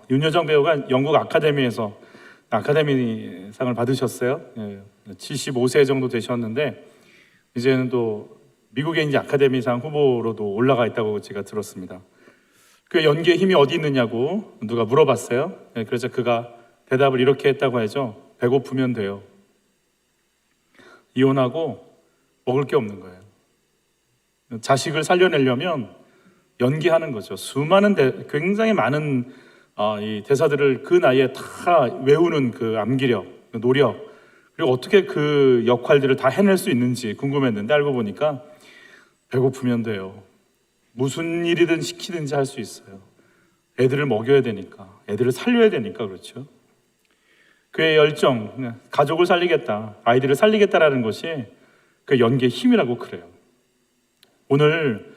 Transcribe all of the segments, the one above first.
윤여정 배우가 영국 아카데미에서 아카데미상을 받으셨어요. 75세 정도 되셨는데 이제는 또 미국의 이제 아카데미상 후보로도 올라가 있다고 제가 들었습니다. 그 연기의 힘이 어디 있느냐고 누가 물어봤어요. 그래서 그가 대답을 이렇게 했다고 하죠. 배고프면 돼요. 이혼하고 먹을 게 없는 거예요. 자식을 살려내려면 연기하는 거죠. 수많은 굉장히 많은 이 대사들을 그 나이에 다 외우는 그 암기력, 그 노력, 그리고 어떻게 그 역할들을 다 해낼 수 있는지 궁금했는데 알고 보니까 배고프면 돼요. 무슨 일이든 시키든지 할 수 있어요. 애들을 먹여야 되니까, 애들을 살려야 되니까 그렇죠. 그의 열정, 가족을 살리겠다, 아이들을 살리겠다라는 것이 그 연기의 힘이라고 그래요. 오늘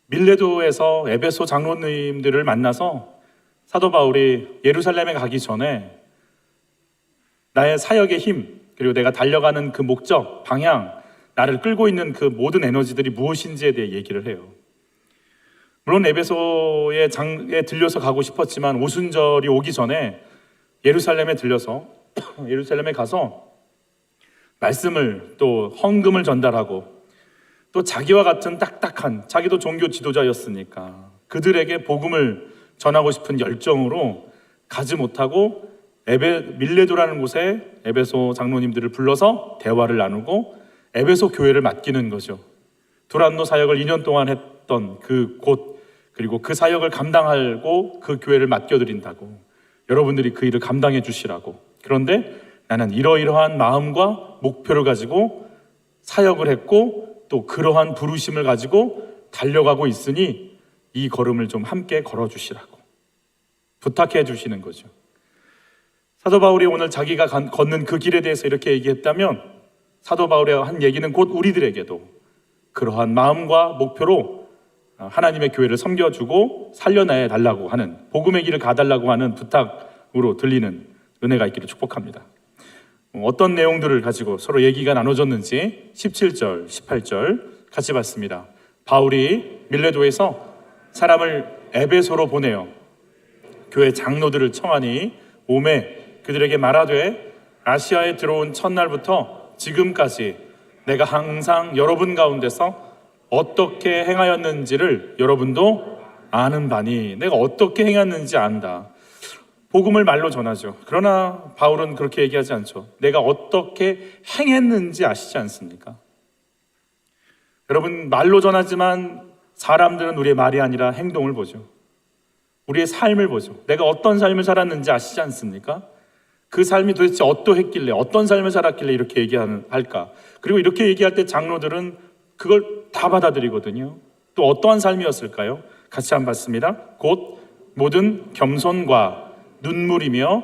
밀레도에서 에베소 장로님들을 만나서 사도 바울이 예루살렘에 가기 전에 나의 사역의 힘, 그리고 내가 달려가는 그 목적, 방향, 나를 끌고 있는 그 모든 에너지들이 무엇인지에 대해 얘기를 해요. 물론 에베소에 들려서 가고 싶었지만 오순절이 오기 전에 예루살렘에 들려서 예루살렘에 가서 말씀을 또 헌금을 전달하고 또 자기와 같은 딱딱한, 자기도 종교 지도자였으니까 그들에게 복음을 전하고 싶은 열정으로 가지 못하고 밀레도라는 곳에 에베소 장로님들을 불러서 대화를 나누고 에베소 교회를 맡기는 거죠. 두란노 사역을 2년 동안 했던 그 곳, 그리고 그 사역을 감당하고 그 교회를 맡겨드린다고, 여러분들이 그 일을 감당해 주시라고. 그런데 나는 이러이러한 마음과 목표를 가지고 사역을 했고 또 그러한 부르심을 가지고 달려가고 있으니 이 걸음을 좀 함께 걸어주시라고 부탁해 주시는 거죠. 사도 바울이 오늘 자기가 걷는 그 길에 대해서 이렇게 얘기했다면 사도 바울의 한 얘기는 곧 우리들에게도 그러한 마음과 목표로 하나님의 교회를 섬겨주고 살려내 달라고 하는, 복음의 길을 가달라고 하는 부탁으로 들리는 은혜가 있기를 축복합니다. 어떤 내용들을 가지고 서로 얘기가 나눠졌는지 17절, 18절 같이 봤습니다. 바울이 밀레도에서 사람을 에베소로 보내어 교회 장로들을 청하니 오매 그들에게 말하되 아시아에 들어온 첫날부터 지금까지 내가 항상 여러분 가운데서 어떻게 행하였는지를 여러분도 아는 바니, 내가 어떻게 행했는지 안다. 복음을 말로 전하죠. 그러나 바울은 그렇게 얘기하지 않죠. 내가 어떻게 행했는지 아시지 않습니까? 여러분, 말로 전하지만 사람들은 우리의 말이 아니라 행동을 보죠. 우리의 삶을 보죠. 내가 어떤 삶을 살았는지 아시지 않습니까? 그 삶이 도대체 어떠했길래, 어떤 삶을 살았길래 이렇게 얘기할까? 그리고 이렇게 얘기할 때 장로들은 그걸 다 받아들이거든요. 또 어떠한 삶이었을까요? 같이 한번 봤습니다. 곧 모든 겸손과 눈물이며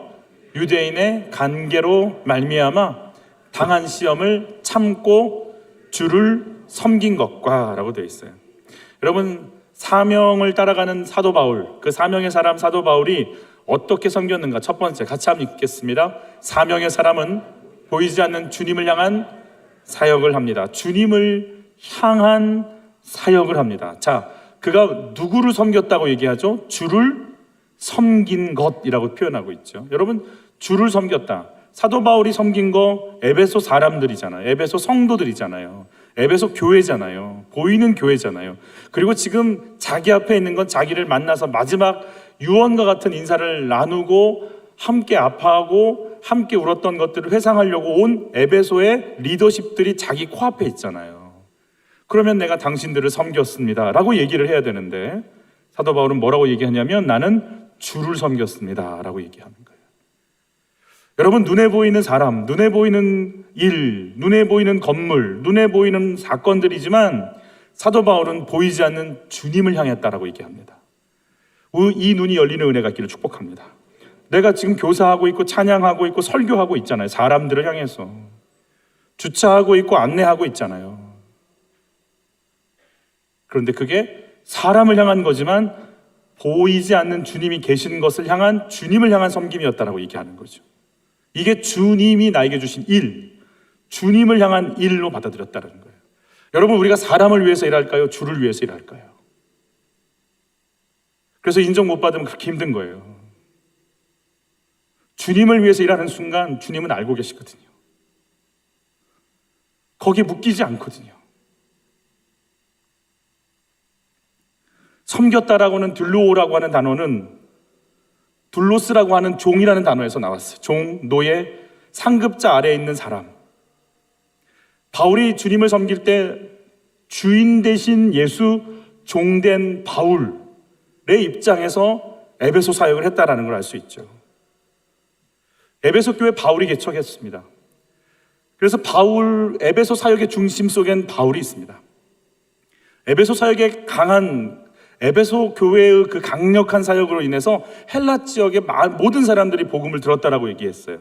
유대인의 간계로 말미암아 당한 시험을 참고 주를 섬긴 것과 라고 되어 있어요. 여러분, 사명을 따라가는 사도 바울, 그 사명의 사람 사도 바울이 어떻게 섬겼는가? 첫 번째 같이 한번 읽겠습니다. 사명의 사람은 보이지 않는 주님을 향한 사역을 합니다. 주님을 향한 사역을 합니다. 자, 그가 누구를 섬겼다고 얘기하죠? 주를 섬긴 것이라고 표현하고 있죠. 여러분, 주를 섬겼다. 사도 바울이 섬긴 거 에베소 사람들이잖아요. 에베소 성도들이잖아요. 에베소 교회잖아요. 보이는 교회잖아요. 그리고 지금 자기 앞에 있는 건 자기를 만나서 마지막 유언과 같은 인사를 나누고 함께 아파하고 함께 울었던 것들을 회상하려고 온 에베소의 리더십들이 자기 코앞에 있잖아요. 그러면 내가 당신들을 섬겼습니다 라고 얘기를 해야 되는데 사도 바울은 뭐라고 얘기하냐면 나는 주를 섬겼습니다 라고 얘기하는 거예요. 여러분, 눈에 보이는 사람, 눈에 보이는 일, 눈에 보이는 건물, 눈에 보이는 사건들이지만 사도 바울은 보이지 않는 주님을 향했다라고 얘기합니다. 이 눈이 열리는 은혜가 있기를 축복합니다. 내가 지금 교사하고 있고 찬양하고 있고 설교하고 있잖아요. 사람들을 향해서 주차하고 있고 안내하고 있잖아요. 그런데 그게 사람을 향한 거지만 보이지 않는 주님이 계신 것을 향한, 주님을 향한 섬김이었다라고 얘기하는 거죠. 이게 주님이 나에게 주신 일, 주님을 향한 일로 받아들였다는 거예요. 여러분, 우리가 사람을 위해서 일할까요? 주를 위해서 일할까요? 그래서 인정 못 받으면 그렇게 힘든 거예요. 주님을 위해서 일하는 순간 주님은 알고 계시거든요. 거기에 묶이지 않거든요. 섬겼다라고는 둘로오라고 하는 단어는 둘로스라고 하는 종이라는 단어에서 나왔어요. 종, 노예, 상급자 아래에 있는 사람. 바울이 주님을 섬길 때 주인 대신 예수 종된 바울의 입장에서 에베소 사역을 했다라는 걸 알 수 있죠. 에베소 교회 바울이 개척했습니다. 그래서 에베소 사역의 중심 속엔 바울이 있습니다. 에베소 사역의 에베소 교회의 그 강력한 사역으로 인해서 헬라 지역의 모든 사람들이 복음을 들었다라고 얘기했어요.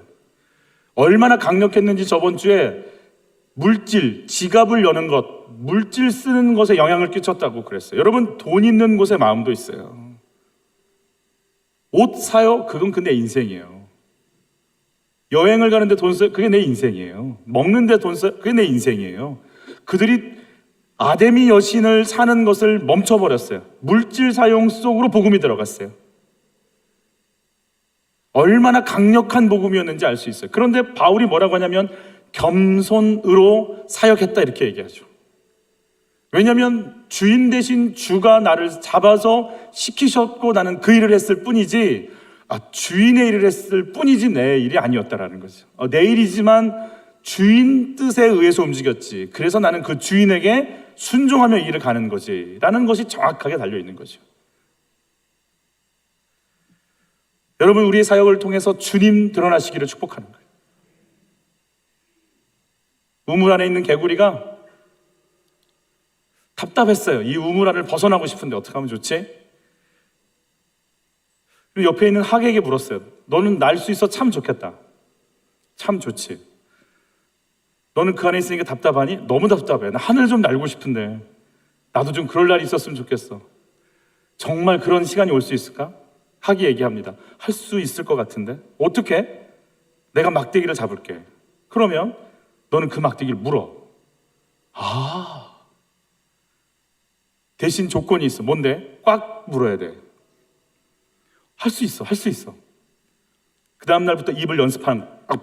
얼마나 강력했는지 저번 주에 지갑을 여는 것, 물질 쓰는 것에 영향을 끼쳤다고 그랬어요. 여러분, 돈 있는 곳에 마음도 있어요. 옷 사요? 그건 내 인생이에요. 여행을 가는데 돈 써요? 그게 내 인생이에요. 먹는데 돈 써요? 그게 내 인생이에요. 그들이 아데미 여신을 사는 것을 멈춰버렸어요. 물질 사용 속으로 복음이 들어갔어요. 얼마나 강력한 복음이었는지 알 수 있어요. 그런데 바울이 뭐라고 하냐면 겸손으로 사역했다 이렇게 얘기하죠. 왜냐하면 주인 대신 주가 나를 잡아서 시키셨고 나는 그 일을 했을 뿐이지 주인의 일을 했을 뿐이지 내 일이 아니었다라는 거죠. 내 일이지만 주인 뜻에 의해서 움직였지. 그래서 나는 그 주인에게 순종하며 일을 가는 거지 라는 것이 정확하게 달려있는 거죠. 여러분, 우리의 사역을 통해서 주님 드러나시기를 축복하는 거예요. 우물 안에 있는 개구리가 답답했어요. 이 우물 안을 벗어나고 싶은데 어떻게 하면 좋지? 그리고 옆에 있는 학에게 물었어요. 너는 날 수 있어 참 좋겠다. 참 좋지. 너는 그 안에 있으니까 답답하니? 너무 답답해. 나 하늘 좀 날고 싶은데 나도 좀 그럴 날이 있었으면 좋겠어. 정말 그런 시간이 올 수 있을까? 학이 얘기합니다. 할 수 있을 것 같은데? 어떻게? 내가 막대기를 잡을게. 그러면 너는 그 막대기를 물어. 대신 조건이 있어. 뭔데? 꽉 물어야 돼. 할 수 있어. 할 수 있어. 그 다음 날부터 입을 연습하는 거야.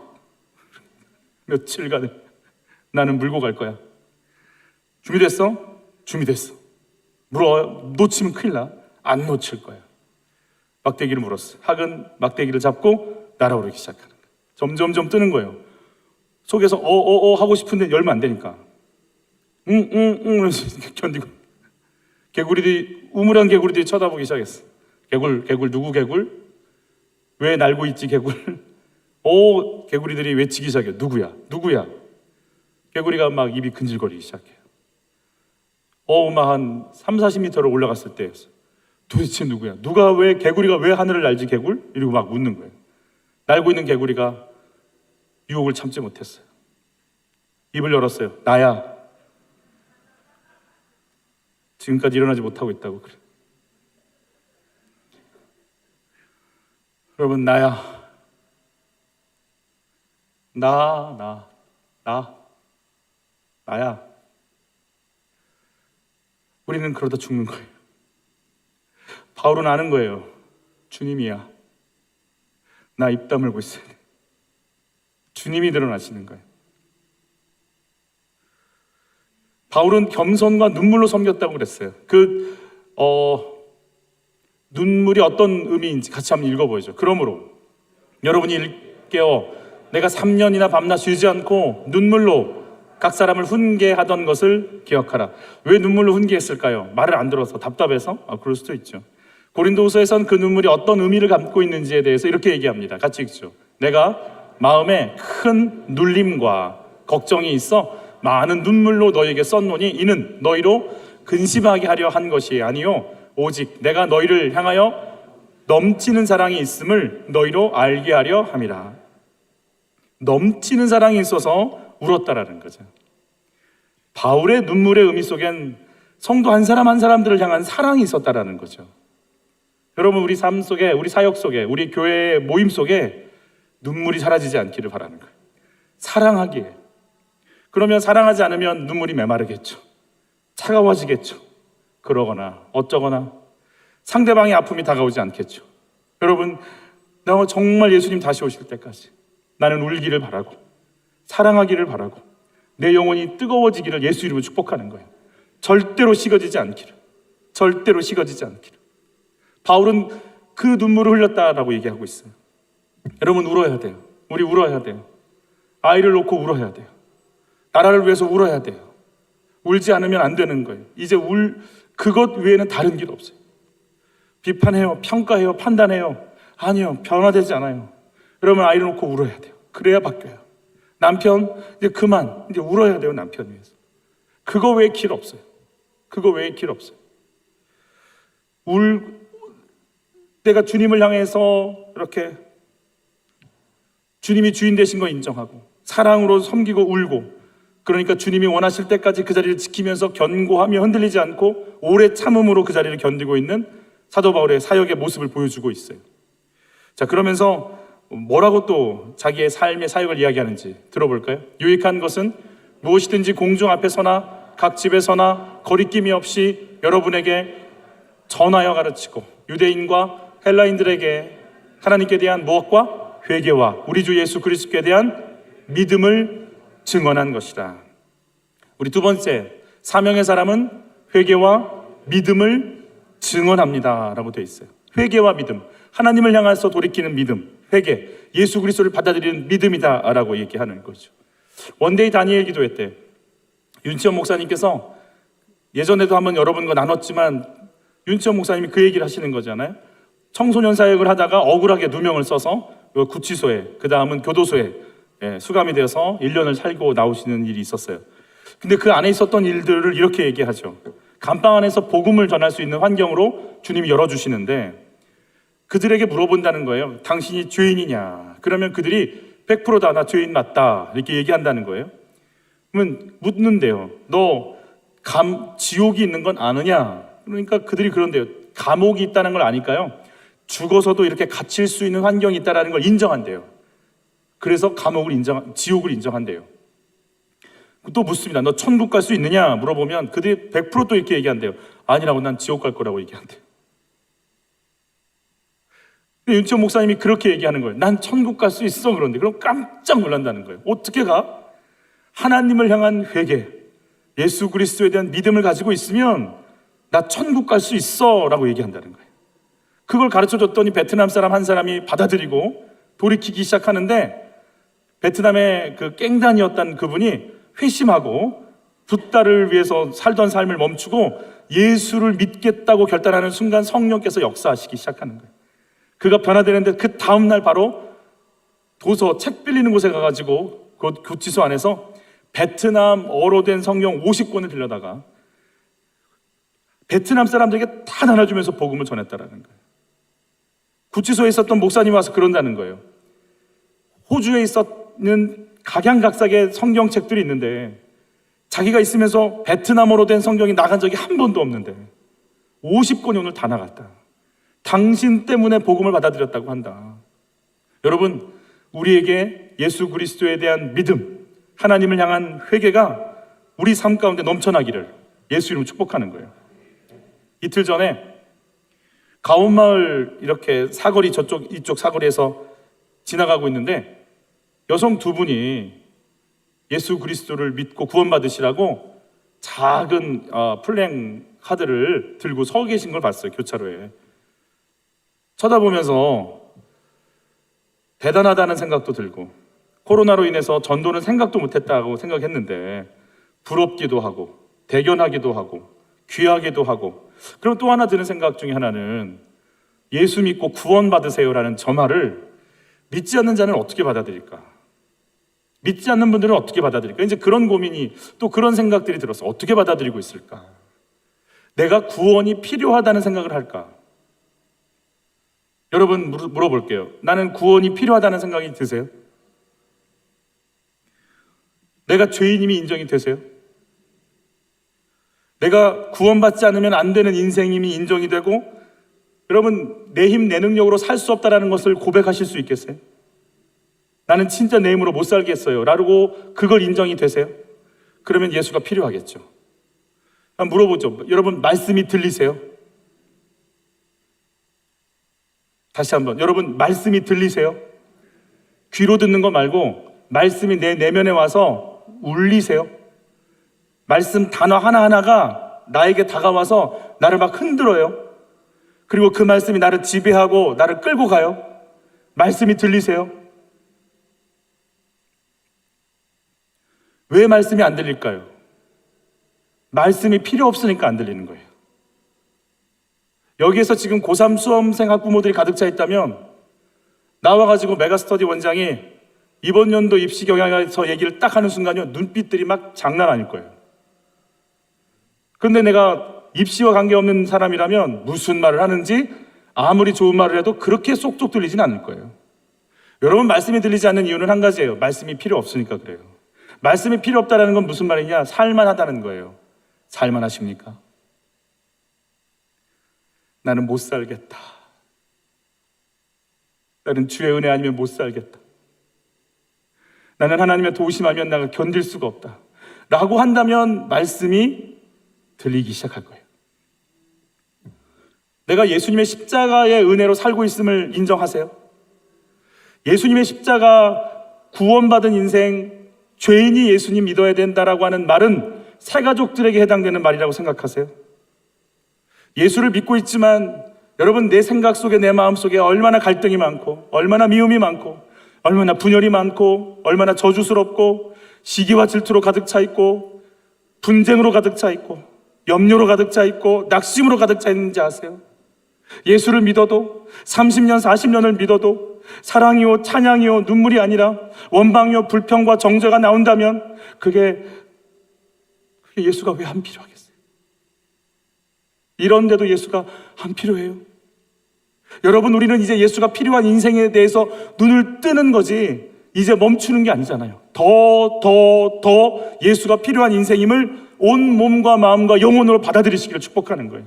며칠간 나는 물고 갈 거야. 준비됐어? 준비됐어. 물어. 놓치면 큰일 나. 안 놓칠 거야. 막대기를 물었어. 학은 막대기를 잡고 날아오르기 시작하는 거야. 점점점 뜨는 거예요. 속에서 하고 싶은데 열면 안 되니까 견디고 우물한 개구리들이 쳐다보기 시작했어. 개굴 누구 개굴? 왜 날고 있지 개굴? 개구리들이 외치기 시작해. 누구야? 개구리가 막 입이 근질거리기 시작해요. 막 한 30-40m로 올라갔을 때였어. 도대체 누구야? 개구리가 왜 하늘을 날지 개굴? 이러고 막 묻는 거예요. 날고 있는 개구리가 유혹을 참지 못했어요. 입을 열었어요. 나야. 지금까지 일어나지 못하고 있다고 그래. 여러분, 나야. 나야. 우리는 그러다 죽는 거예요. 바울은 아는 거예요. 주님이야. 나 입 다물고 있어야 돼. 주님이 드러나시는 거예요. 바울은 겸손과 눈물로 섬겼다고 그랬어요. 눈물이 어떤 의미인지 같이 한번 읽어보죠. 그러므로 여러분이 일깨어 내가 3년이나 밤낮 쉬지 않고 눈물로 각 사람을 훈계하던 것을 기억하라. 왜 눈물로 훈계했을까요? 말을 안 들어서 답답해서? 그럴 수도 있죠. 고린도후서에선 그 눈물이 어떤 의미를 담고 있는지에 대해서 이렇게 얘기합니다. 같이 읽죠. 내가 마음에 큰 눌림과 걱정이 있어 많은 눈물로 너희에게 썼노니 이는 너희로 근심하게 하려 한 것이 아니요 오직 내가 너희를 향하여 넘치는 사랑이 있음을 너희로 알게 하려 함이라. 넘치는 사랑이 있어서 울었다라는 거죠. 바울의 눈물의 의미 속엔 성도 한 사람 한 사람들을 향한 사랑이 있었다라는 거죠. 여러분, 우리 삶 속에, 우리 사역 속에, 우리 교회 모임 속에 눈물이 사라지지 않기를 바라는 거예요. 사랑하기에. 그러면 사랑하지 않으면 눈물이 메마르겠죠. 차가워지겠죠. 그러거나 어쩌거나 상대방의 아픔이 다가오지 않겠죠. 여러분, 나 정말 예수님 다시 오실 때까지 나는 울기를 바라고 사랑하기를 바라고 내 영혼이 뜨거워지기를 예수 이름으로 축복하는 거예요. 절대로 식어지지 않기를. 절대로 식어지지 않기를. 바울은 그 눈물을 흘렸다라고 얘기하고 있어요. 여러분, 울어야 돼요. 우리 울어야 돼요. 아이를 놓고 울어야 돼요. 나라를 위해서 울어야 돼요. 울지 않으면 안 되는 거예요. 이제 그것 외에는 다른 길 없어요. 비판해요, 평가해요, 판단해요. 아니요, 변화되지 않아요. 여러분, 아이를 놓고 울어야 돼요. 그래야 바뀌어요. 남편, 이제 그만, 이제 울어야 돼요, 남편 위해서. 그거 외에 길 없어요. 그거 외에 길 없어요. 내가 주님을 향해서 이렇게 주님이 주인 되신 거 인정하고 사랑으로 섬기고 울고, 그러니까 주님이 원하실 때까지 그 자리를 지키면서 견고하며 흔들리지 않고 오래 참음으로 그 자리를 견디고 있는 사도 바울의 사역의 모습을 보여주고 있어요. 자, 그러면서 뭐라고 또 자기의 삶의 사역을 이야기하는지 들어볼까요? 유익한 것은 무엇이든지 공중 앞에서나 각 집에서나 거리낌이 없이 여러분에게 전하여 가르치고 유대인과 헬라인들에게 하나님께 대한 무엇과 회개와 우리 주 예수 그리스도에 대한 믿음을 증언한 것이다. 우리 두 번째, 사명의 사람은 회개와 믿음을 증언합니다 라고 되어 있어요. 회개와 믿음, 하나님을 향해서 돌이키는 믿음, 회개, 예수 그리스도를 받아들이는 믿음이다 라고 얘기하는 거죠. 원데이 다니엘 기도회 때 윤치원 목사님께서, 예전에도 한번 여러분과 나눴지만 윤치원 목사님이 그 얘기를 하시는 거잖아요. 청소년 사역을 하다가 억울하게 누명을 써서 구치소에, 그 다음은 교도소에 수감이 되어서 1년을 살고 나오시는 일이 있었어요. 근데 그 안에 있었던 일들을 이렇게 얘기하죠. 감방 안에서 복음을 전할 수 있는 환경으로 주님이 열어주시는데 그들에게 물어본다는 거예요. 당신이 죄인이냐? 그러면 그들이 100%다, 나 죄인 맞다, 이렇게 얘기한다는 거예요. 그러면 묻는데요. 너 지옥이 있는 건 아느냐? 그러니까 그들이 그런데요. 감옥이 있다는 걸 아니까요. 죽어서도 이렇게 갇힐 수 있는 환경이 있다는 걸 인정한대요. 그래서 지옥을 인정한대요. 또 묻습니다. 너 천국 갈 수 있느냐? 물어보면 그들이 100% 또 이렇게 얘기한대요. 아니라고, 난 지옥 갈 거라고 얘기한대요. 윤치원 목사님이 그렇게 얘기하는 거예요. 난 천국 갈 수 있어. 그런데 그럼 깜짝 놀란다는 거예요. 어떻게 가? 하나님을 향한 회개, 예수 그리스도에 대한 믿음을 가지고 있으면 나 천국 갈 수 있어 라고 얘기한다는 거예요. 그걸 가르쳐줬더니 베트남 사람 한 사람이 받아들이고 돌이키기 시작하는데, 베트남의 그 깽단이었던 그분이 회심하고 붓다를 위해서 살던 삶을 멈추고 예수를 믿겠다고 결단하는 순간 성령께서 역사하시기 시작하는 거예요. 그가 변화되는데 그 다음날 바로 도서 책 빌리는 곳에 가가지고 그 구치소 안에서 베트남어로 된 성경 50권을 빌려다가 베트남 사람들에게 다 나눠주면서 복음을 전했다라는 거예요. 구치소에 있었던 목사님이 와서 그런다는 거예요. 호주에 있었는 각양각색의 성경책들이 있는데 자기가 있으면서 베트남어로 된 성경이 나간 적이 한 번도 없는데 50권이 오늘 다 나갔다. 당신 때문에 복음을 받아들였다고 한다. 여러분, 우리에게 예수 그리스도에 대한 믿음, 하나님을 향한 회개가 우리 삶 가운데 넘쳐나기를 예수 이름으로 축복하는 거예요. 이틀 전에 가온마을 이렇게 사거리 이쪽 사거리에서 지나가고 있는데 여성 두 분이 예수 그리스도를 믿고 구원받으시라고 작은 플랭 카드를 들고 서 계신 걸 봤어요. 교차로에 쳐다보면서 대단하다는 생각도 들고, 코로나로 인해서 전도는 생각도 못했다고 생각했는데 부럽기도 하고 대견하기도 하고 귀하기도 하고, 그럼 또 하나 드는 생각 중에 하나는 예수 믿고 구원받으세요라는 저 말을 믿지 않는 자는 어떻게 받아들일까? 믿지 않는 분들은 어떻게 받아들일까? 이제 그런 고민이, 또 그런 생각들이 들어서 어떻게 받아들이고 있을까? 내가 구원이 필요하다는 생각을 할까? 여러분, 물어볼게요. 나는 구원이 필요하다는 생각이 드세요? 내가 죄인임이 인정이 되세요? 내가 구원받지 않으면 안 되는 인생임이 인정이 되고, 여러분, 내 힘, 내 능력으로 살 수 없다는 것을 고백하실 수 있겠어요? 나는 진짜 내 힘으로 못 살겠어요 라고 그걸 인정이 되세요? 그러면 예수가 필요하겠죠. 한번 물어보죠. 여러분, 말씀이 들리세요? 다시 한번, 여러분 말씀이 들리세요? 귀로 듣는 거 말고 말씀이 내 내면에 와서 울리세요? 말씀 단어 하나하나가 나에게 다가와서 나를 막 흔들어요. 그리고 그 말씀이 나를 지배하고 나를 끌고 가요. 말씀이 들리세요? 왜 말씀이 안 들릴까요? 말씀이 필요 없으니까 안 들리는 거예요. 여기에서 지금 고3 수험생 학부모들이 가득 차 있다면 나와가지고 메가스터디 원장이 이번 연도 입시 경향에서 얘기를 딱 하는 순간요, 눈빛들이 막 장난 아닐 거예요. 근데 내가 입시와 관계없는 사람이라면 무슨 말을 하는지 아무리 좋은 말을 해도 그렇게 쏙쏙 들리진 않을 거예요. 여러분, 말씀이 들리지 않는 이유는 한 가지예요. 말씀이 필요 없으니까 그래요. 말씀이 필요 없다는 건 무슨 말이냐? 살만하다는 거예요. 살만하십니까? 나는 못 살겠다. 나는 주의 은혜 아니면 못 살겠다. 나는 하나님의 도우심 아니면 내가 견딜 수가 없다. 라고 한다면 말씀이 들리기 시작할 거예요. 내가 예수님의 십자가의 은혜로 살고 있음을 인정하세요? 예수님의 십자가, 구원받은 인생, 죄인이 예수님 믿어야 된다라고 하는 말은 새가족들에게 해당되는 말이라고 생각하세요? 예수를 믿고 있지만 여러분, 내 생각 속에, 내 마음 속에 얼마나 갈등이 많고, 얼마나 미움이 많고, 얼마나 분열이 많고, 얼마나 저주스럽고, 시기와 질투로 가득 차 있고, 분쟁으로 가득 차 있고, 염려로 가득 차 있고, 낙심으로 가득 차 있는지 아세요? 예수를 믿어도, 30년, 40년을 믿어도 사랑이요, 찬양이요, 눈물이 아니라 원망이요, 불평과 정죄가 나온다면 그게 예수가 왜 안 필요하겠어요? 이런데도 예수가 안 필요해요. 여러분, 우리는 이제 예수가 필요한 인생에 대해서 눈을 뜨는 거지 이제 멈추는 게 아니잖아요. 더 예수가 필요한 인생임을 온 몸과 마음과 영혼으로 받아들이시기를 축복하는 거예요.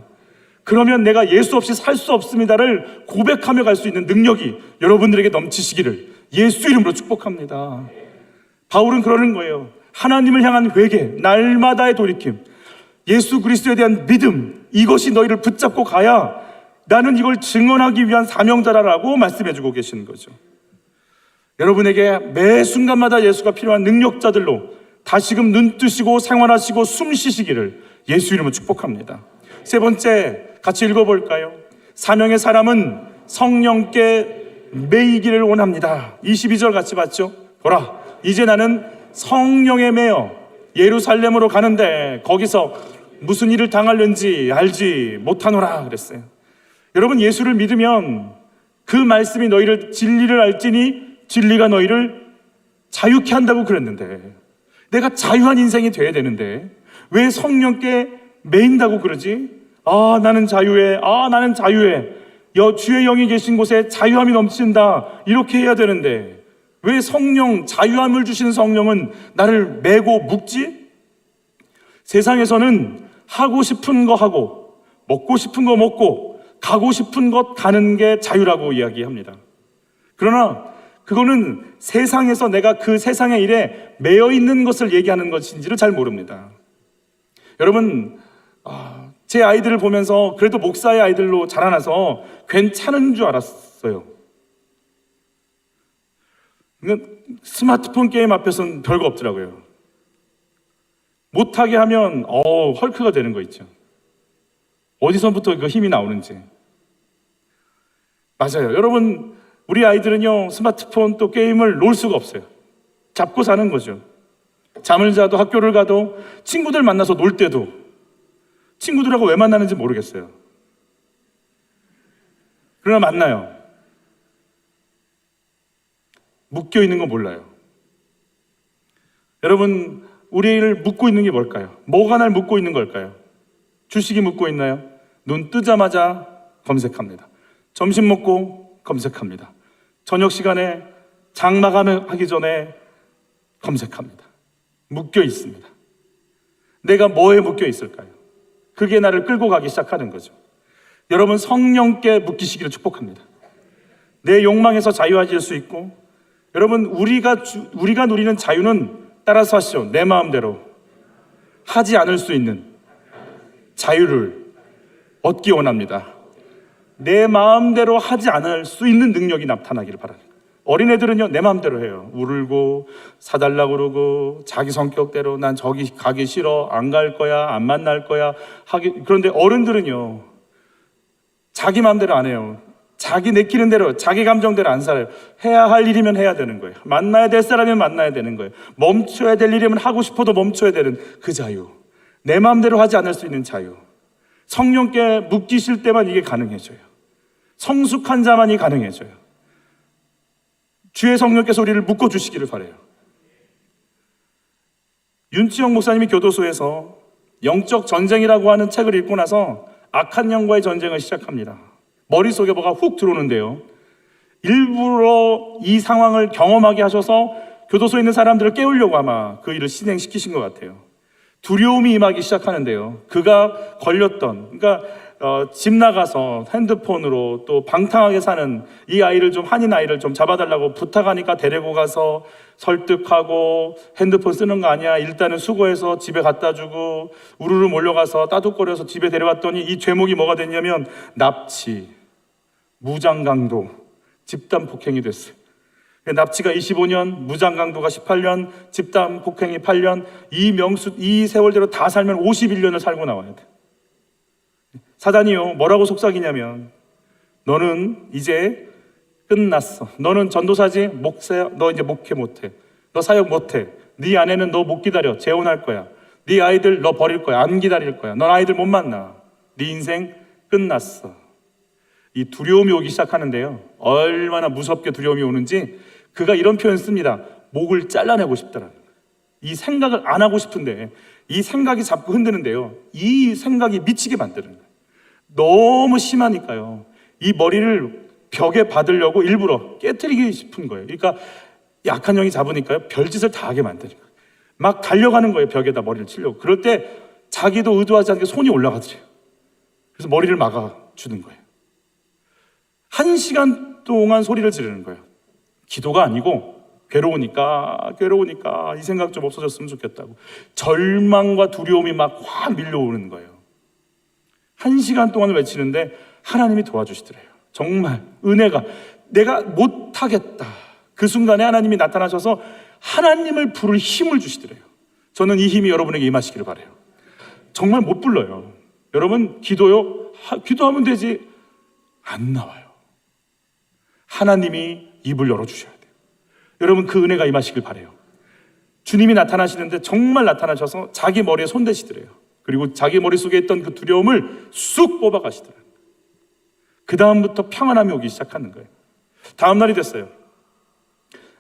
그러면 내가 예수 없이 살 수 없습니다를 고백하며 갈 수 있는 능력이 여러분들에게 넘치시기를 예수 이름으로 축복합니다. 바울은 그러는 거예요. 하나님을 향한 회개, 날마다의 돌이킴, 예수 그리스도에 대한 믿음, 이것이 너희를 붙잡고 가야 나는 이걸 증언하기 위한 사명자라고 말씀해주고 계시는 거죠. 여러분에게 매 순간마다 예수가 필요한 능력자들로 다시금 눈 뜨시고 생활하시고 숨 쉬시기를 예수 이름으로 축복합니다. 세 번째, 같이 읽어볼까요? 사명의 사람은 성령께 매이기를 원합니다. 22절 같이 봤죠? 보라, 이제 나는 성령에 매여 예루살렘으로 가는데 거기서 무슨 일을 당하는지 알지 못하노라 그랬어요. 여러분, 예수를 믿으면 그 말씀이 너희를 진리를 알지니 진리가 너희를 자유케 한다고 그랬는데, 내가 자유한 인생이 돼야 되는데 왜 성령께 매인다고 그러지? 나는 자유해. 나는 자유해. 주의 영이 계신 곳에 자유함이 넘친다. 이렇게 해야 되는데 왜 성령, 자유함을 주신 성령은 나를 매고 묶지? 세상에서는 하고 싶은 거 하고, 먹고 싶은 거 먹고, 가고 싶은 것 가는 게 자유라고 이야기합니다. 그러나 그거는 세상에서 내가 그 세상의 일에 매여 있는 것을 얘기하는 것인지를 잘 모릅니다. 여러분, 제 아이들을 보면서 그래도 목사의 아이들로 자라나서 괜찮은 줄 알았어요. 스마트폰 게임 앞에서는 별거 없더라고요. 못하게 하면 헐크가 되는 거 있죠. 어디서부터 그 힘이 나오는지. 맞아요. 여러분, 우리 아이들은요, 스마트폰 또 게임을 놓을 수가 없어요. 잡고 사는 거죠. 잠을 자도, 학교를 가도, 친구들 만나서 놀 때도 친구들하고 왜 만나는지 모르겠어요. 그러나 만나요. 묶여 있는 거 몰라요. 여러분, 우리를 묶고 있는 게 뭘까요? 뭐가 날 묶고 있는 걸까요? 주식이 묶고 있나요? 눈 뜨자마자 검색합니다. 점심 먹고 검색합니다. 저녁 시간에 장 마감하기 전에 검색합니다. 묶여 있습니다. 내가 뭐에 묶여 있을까요? 그게 나를 끌고 가기 시작하는 거죠. 여러분, 성령께 묶이시기를 축복합니다. 내 욕망에서 자유해질 수 있고, 여러분, 우리가 누리는 자유는 따라서 하시죠. 내 마음대로 하지 않을 수 있는 자유를 얻기 원합니다. 내 마음대로 하지 않을 수 있는 능력이 나타나기를 바라는 거예요. 어린애들은요, 내 마음대로 해요. 울고 사달라고 그러고 자기 성격대로 난 저기 가기 싫어, 안 갈 거야, 안 만날 거야 그런데 어른들은요, 자기 마음대로 안 해요. 자기 내키는 대로, 자기 감정대로 안 살아요. 해야 할 일이면 해야 되는 거예요. 만나야 될 사람이면 만나야 되는 거예요. 멈춰야 될 일이면 하고 싶어도 멈춰야 되는 그 자유, 내 마음대로 하지 않을 수 있는 자유. 성령께 묶이실 때만 이게 가능해져요. 성숙한 자만이 가능해져요. 주의 성령께서 우리를 묶어주시기를 바라요. 윤치영 목사님이 교도소에서 영적 전쟁이라고 하는 책을 읽고 나서 악한 영과의 전쟁을 시작합니다. 머릿속에 뭐가 훅 들어오는데요, 일부러 이 상황을 경험하게 하셔서 교도소에 있는 사람들을 깨우려고 아마 그 일을 진행시키신 것 같아요. 두려움이 임하기 시작하는데요, 그가 걸렸던, 그러니까 집 나가서 핸드폰으로 또 방탕하게 사는 이 아이를 좀, 한인 아이를 좀 잡아달라고 부탁하니까 데리고 가서 설득하고, 핸드폰 쓰는 거 아니야, 일단은 수거해서 집에 갖다 주고, 우르르 몰려가서 따둑거려서 집에 데려왔더니 이 죄목이 뭐가 됐냐면 납치, 무장강도, 집단폭행이 됐어요. 납치가 25년, 무장강도가 18년, 집단폭행이 8년, 이 세월대로 다 살면 51년을 살고 나와야 돼. 사단이요, 뭐라고 속삭이냐면, 너는 이제 끝났어. 너는 전도사지? 너 이제 목회 못해. 너 사역 못해. 네 아내는 너 못 기다려. 재혼할 거야. 네 아이들 너 버릴 거야. 안 기다릴 거야. 넌 아이들 못 만나. 네 인생 끝났어. 이 두려움이 오기 시작하는데요, 얼마나 무섭게 두려움이 오는지 그가 이런 표현 씁니다. 목을 잘라내고 싶다라는 거예요. 이 생각을 안 하고 싶은데 이 생각이 자꾸 흔드는데요, 이 생각이 미치게 만드는 거예요. 너무 심하니까요, 이 머리를 벽에 받으려고 일부러 깨트리기 싶은 거예요. 그러니까 약한 영이 잡으니까요, 별짓을 다 하게 만드는 거예요. 막 달려가는 거예요, 벽에다 머리를 치려고. 그럴 때 자기도 의도하지 않게 손이 올라가더래요. 그래서 머리를 막아주는 거예요. 1시간 동안 소리를 지르는 거예요. 기도가 아니고 괴로우니까 이 생각 좀 없어졌으면 좋겠다고. 절망과 두려움이 막 확 밀려오는 거예요. 1시간 동안을 외치는데 하나님이 도와주시더래요. 정말 은혜가, 내가 못하겠다, 그 순간에 하나님이 나타나셔서 하나님을 부를 힘을 주시더래요. 저는 이 힘이 여러분에게 임하시기를 바라요. 정말 못 불러요. 여러분, 기도하면 되지, 안 나와요. 하나님이 입을 열어주셔야 돼요. 여러분, 그 은혜가 임하시길 바라요. 주님이 나타나시는데 정말 나타나셔서 자기 머리에 손대시더래요. 그리고 자기 머릿속에 있던 그 두려움을 쑥 뽑아가시더래요. 그 다음부터 평안함이 오기 시작하는 거예요. 다음 날이 됐어요.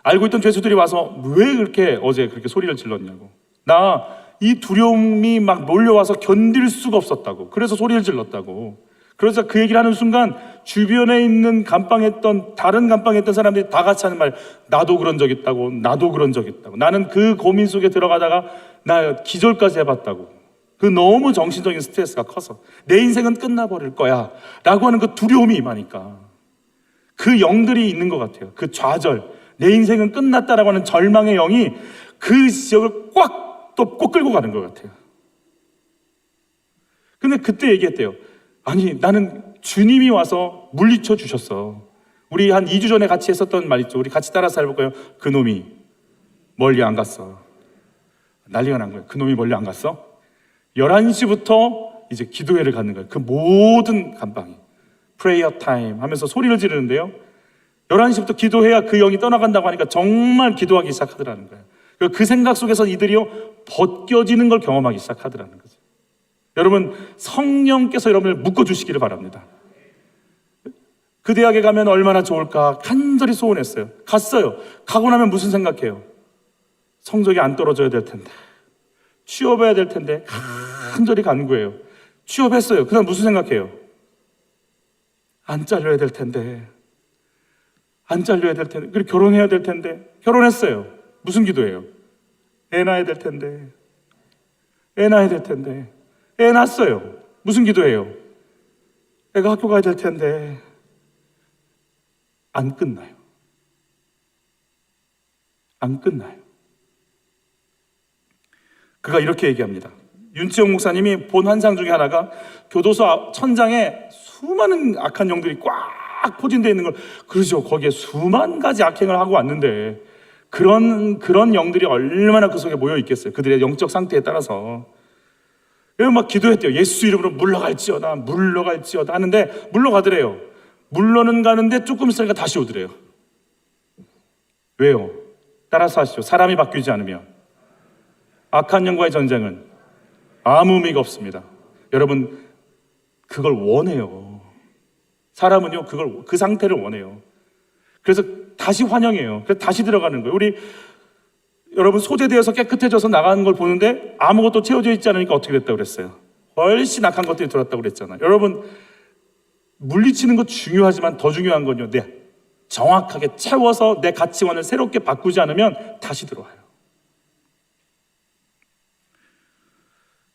알고 있던 죄수들이 와서 왜 그렇게 어제 그렇게 소리를 질렀냐고. 나 이 두려움이 막 몰려와서 견딜 수가 없었다고. 그래서 소리를 질렀다고. 그래서 그 얘기를 하는 순간 주변에 있는 다른 감방에 있던 사람들이 다 같이 하는 말, 나도 그런 적 있다고, 나도 그런 적 있다고. 나는 그 고민 속에 들어가다가 나 기절까지 해봤다고. 그 너무 정신적인 스트레스가 커서 내 인생은 끝나버릴 거야 라고 하는 그 두려움이 임하니까 그 영들이 있는 것 같아요. 그 좌절, 내 인생은 끝났다라고 하는 절망의 영이 그 지역을 꽉 또 끌고 가는 것 같아요. 근데 그때 얘기했대요. 아니, 나는 주님이 와서 물리쳐 주셨어. 우리 한 2주 전에 같이 했었던 말 있죠. 우리 같이 따라서 해볼까요? 그놈이 멀리 안 갔어. 난리가 난 거예요. 그놈이 멀리 안 갔어? 11시부터 이제 기도회를 갖는 거예요. 그 모든 감방이 프레이어 타임 하면서 소리를 지르는데요, 11시부터 기도해야 그 영이 떠나간다고 하니까 정말 기도하기 시작하더라는 거예요. 그 생각 속에서 이들이요, 벗겨지는 걸 경험하기 시작하더라는 거죠. 여러분, 성령께서 여러분을 묶어주시기를 바랍니다. 그 대학에 가면 얼마나 좋을까 간절히 소원했어요. 갔어요. 가고 나면 무슨 생각해요? 성적이 안 떨어져야 될 텐데, 취업해야 될 텐데 간절히 간구해요. 취업했어요. 그 다음 무슨 생각해요? 안 잘려야 될 텐데, 그리고 결혼해야 될 텐데, 결혼했어요. 무슨 기도해요? 애 낳아야 될 텐데, 애 낳았어요. 무슨 기도해요? 애가 학교 가야 될 텐데. 안 끝나요. 그가 이렇게 얘기합니다. 윤지영 목사님이 본 환상 중에 하나가 교도소 천장에 수많은 악한 영들이 꽉 포진되어 있는 걸, 그러죠. 거기에 수만 가지 악행을 하고 왔는데 그런 영들이 얼마나 그 속에 모여 있겠어요. 그들의 영적 상태에 따라서. 그래서 막 기도했대요. 예수 이름으로 물러갈지어다, 물러갈지어다 하는데 물러가더래요. 물러는 가는데 조금 있으니까 다시 오더래요. 왜요? 따라서 하시죠. 사람이 바뀌지 않으면 악한 영과의 전쟁은 아무 의미가 없습니다. 여러분, 그걸 원해요. 사람은요, 그 상태를 원해요. 그래서 다시 환영해요. 그래서 다시 들어가는 거예요. 여러분, 소재되어서 깨끗해져서 나가는 걸 보는데 아무것도 채워져 있지 않으니까 어떻게 됐다고 그랬어요? 훨씬 악한 것들이 들어왔다고 그랬잖아요. 여러분, 물리치는 거 중요하지만 더 중요한 건요, 정확하게 채워서 내 가치관을 새롭게 바꾸지 않으면 다시 들어와요.